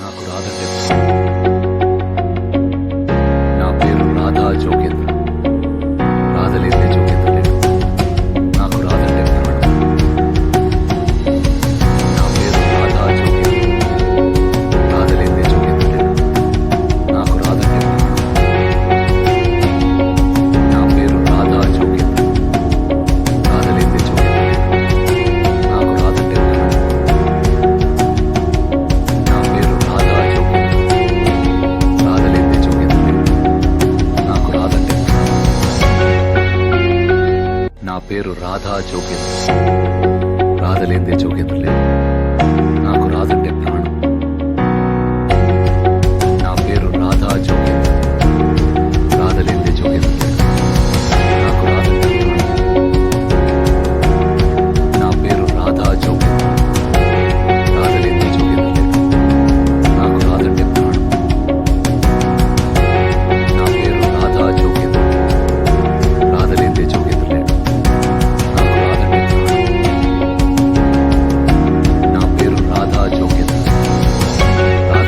నాకు రాదంటే నా పేరు రాధా జోగేంద్ర. రాధలేదే జోగేంద్ర లేడు. నాకు రాదంటే ప్రాణం. నా పేరు రాధా జోగేంద్ర. రాధలేదే జోగేంద్ర లేడు. నాకు రాదంటే ప్రాణం. నా పేరు రాధా జోగేంద్ర. రాధలేదే జోగేంద్ర లేడు. నాకు రాదంటే ప్రాణం. నా పేరు రాధా జోగేంద్ర. రాధలేదే జోగేంద్ర లేడు. నాకు రాదంటే ప్రాణం. నా పేరు రాధా జోగేంద్ర. రాధలేదే జోగేంద్ర లేడు. నాకు రాదంటే ప్రాణం. నా పేరు రాధా జోగేంద్ర. రాధలేదే జోగేంద్ర లేడు. నాకు రాదంటే ప్రాణం. నా పేరు రాధా జోగేంద్ర.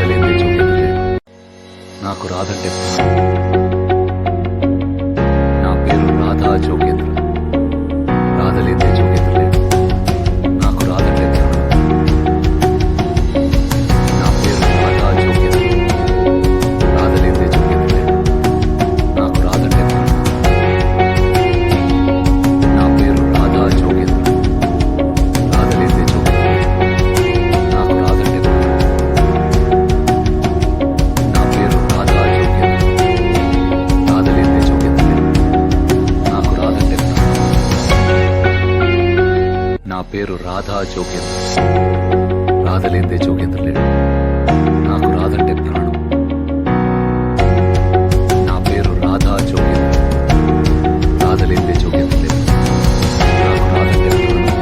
రాధలేదే జోగేంద్ర లేడు. నాకు రాదంటే ప్రాణం. నా పేరు రాధా జోగేంద్ర. రాధలేదే జోగేంద్ర లేడు. నాకు రాదంటే ప్రాణం. నా పేరు రాధా జోగేంద్ర. రాధలేదే జోగేంద్ర లేడు. నాకు రాదంటే ప్రాణం. నా పేరు రాధా జోగేంద్ర. రాధలేదే జోగేంద్ర లేడు. నాకు రాదంటే ప్రాణం. నా పేరు రాధా జోగేంద్ర. రాధలేదే జోగేంద్ర లేడు. నాకు రాదంటే ప్రాణం. నా పేరు రాధా జోగేంద్ర. రాధలేదే జోగేంద్ర లేడు. నాకు రాదంటే ప్రాణం. నా పేరు రాధా జోగేంద్ర. రాధలేదే జోగేంద్ర లేడు. నాకు రాదంటే ప్రాణం.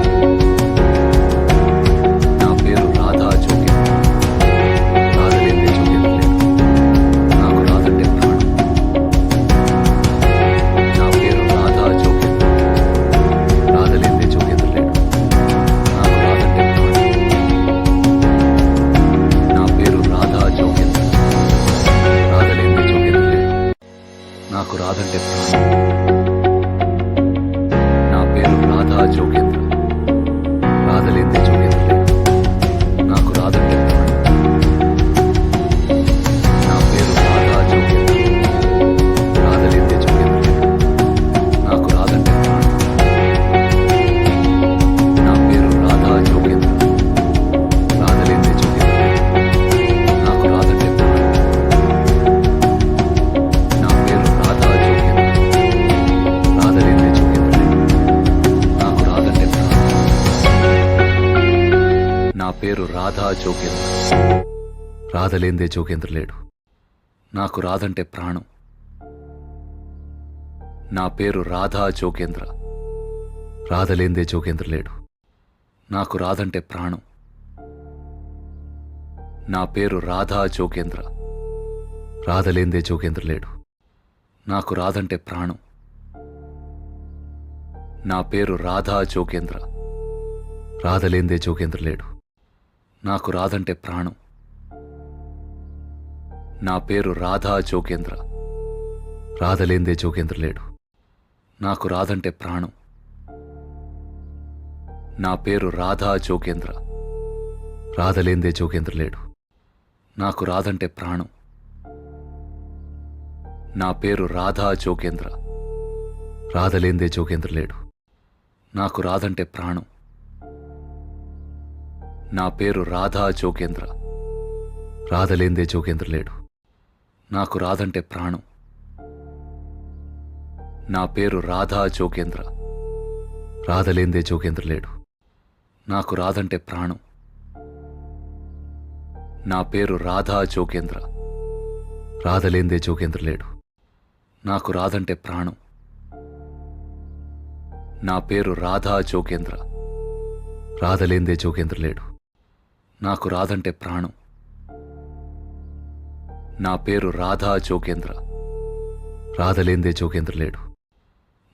నా పేరు రాధా జోగేంద్ర. రాధలేదే జోగేంద్ర లేడు. నాకు రాదంటే ప్రాణం. నా పేరు రాధా జోగేంద్ర. రాధలేదే జోగేంద్ర లేడు. నాకు రాదంటే ప్రాణం. నా పేరు రాధా జోగేంద్ర. రాధలేదే జోగేంద్ర లేడు. నాకు రాదంటే ప్రాణం. నా పేరు రాధా జోగేంద్ర. రాధలేదే జోగేంద్ర లేడు. నాకు రాదంటే ప్రాణం. నా పేరు రాధా జోగేంద్ర. రాధలేదే జోగేంద్ర లేడు. నాకు రాదంటే ప్రాణం. నా పేరు రాధా జోగేంద్ర. రాధలేదే జోగేంద్ర లేడు. నాకు రాదంటే ప్రాణం. నా పేరు రాధా జోగేంద్ర. రాధలేదే జోగేంద్ర లేడు. నాకు రాదంటే ప్రాణం. నా పేరు రాధా జోగేంద్ర. రాధలేదే జోగేంద్ర లేడు. నాకు రాదంటే ప్రాణం. నా పేరు రాధా జోగేంద్ర. రాధలేదే జోగేంద్ర లేడు. నాకు రాదంటే ప్రాణం. నా పేరు రాధా జోగేంద్ర. రాధలేదే జోగేంద్ర లేడు. నాకు రాదంటే ప్రాణం. నా పేరు రాధా జోగేంద్ర. రాధలేదే జోగేంద్ర లేడు. నాకు రాదంటే ప్రాణం. నా పేరు రాధా జోగేంద్ర. రాధలేదే జోగేంద్ర లేడు. నాకు రాదంటే ప్రాణం. నా పేరు రాధా జోగేంద్ర. రాధలేదే జోగేంద్ర లేడు. నాకు రాదంటే ప్రాణం. నా పేరు రాధా జోగేంద్ర. రాధలేదే జోగేంద్ర లేడు. నాకు రాదంటే ప్రాణం. నా పేరు రాధా జోగేంద్ర. రాధలేదే జోగేంద్ర లేడు. నాకు రాదంటే ప్రాణం. నా పేరు రాధా జోగేంద్ర. రాధలేదే జోగేంద్ర లేడు. నాకు రాదంటే ప్రాణం. నా పేరు రాధా జోగేంద్ర. రాధలేదే జోగేంద్ర లేడు. నాకు రాదంటే ప్రాణం. నా పేరు రాధా జోగేంద్ర. రాధలేదే జోగేంద్ర లేడు. నాకు రాదంటే ప్రాణం. నా పేరు రాధా జోగేంద్ర. రాధలేదే జోగేంద్ర లేడు. నాకు రాదంటే ప్రాణం. నా పేరు రాధా జోగేంద్ర. రాధలేదే జోగేంద్ర లేడు. నాకు రాదంటే ప్రాణం. నా పేరు రాధా జోగేంద్ర. రాధలేదే జోగేంద్ర లేడు.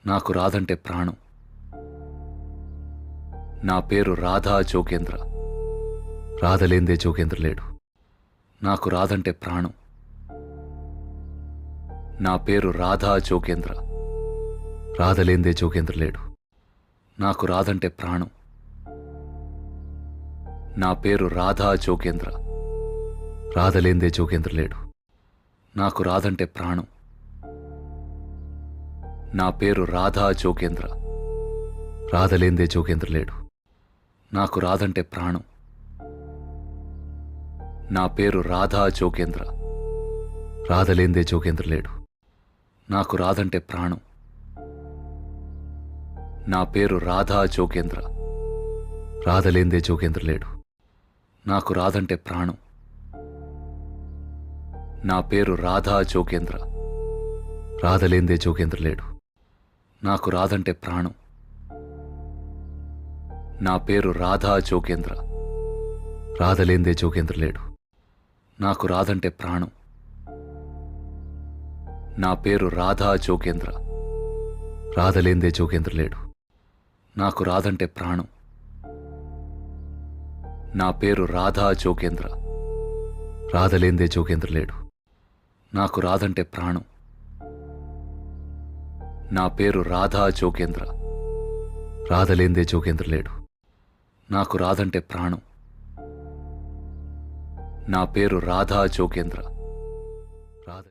నాకు రాదంటే ప్రాణం. నా పేరు రాధా జోగేంద్ర. రాధలేదే జోగేంద్ర లేడు. నాకు రాదంటే ప్రాణం. నా పేరు రాధా జోగేంద్ర. రాధలేందే జోగేంద్ర లేడు. నాకు రాదంటే ప్రాణం. నా పేరు రాధా జోగేంద్ర. రాధలేందే జోగేంద్ర లేడు. నాకు రాదంటే ప్రాణం. నా పేరు రాధా జోగేంద్ర. రాధలేందే జోగేంద్ర లేడు. నాకు రాదంటే ప్రాణం. నా పేరు రాధా జోగేంద్ర. రాధలేందే జోగేంద్ర లేడు. నాకు రాదంటే ప్రాణం. నా పేరు రాధా జోగేంద్ర. రాధలేందే జోగేంద్ర లేడు. నాకు రాదంటే ప్రాణం. నా పేరు రాధా జోగేంద్ర. రాధలేందే జోగేంద్ర లేడు. నాకు రాదంటే ప్రాణం. నా పేరు రాధా జోగేంద్ర. రాధలేందే జోగేంద్ర లేడు. నాకు రాదంటే ప్రాణం. నా పేరు రాధా జోగేంద్ర. రాధలేందే జోగేంద్ర లేడు. నాకు రాదంటే ప్రాణం. నా పేరు రాధా జోగేంద్ర. రాధలేందే జోగేంద్ర లేడు. నాకు రాదంటే ప్రాణం. నా పేరు రాధా జోగేంద్ర. రాధలేందే జోగేంద్ర లేడు. నాకు రాదంటే ప్రాణం. నా పేరు రాధా జోగేంద్ర. రాధ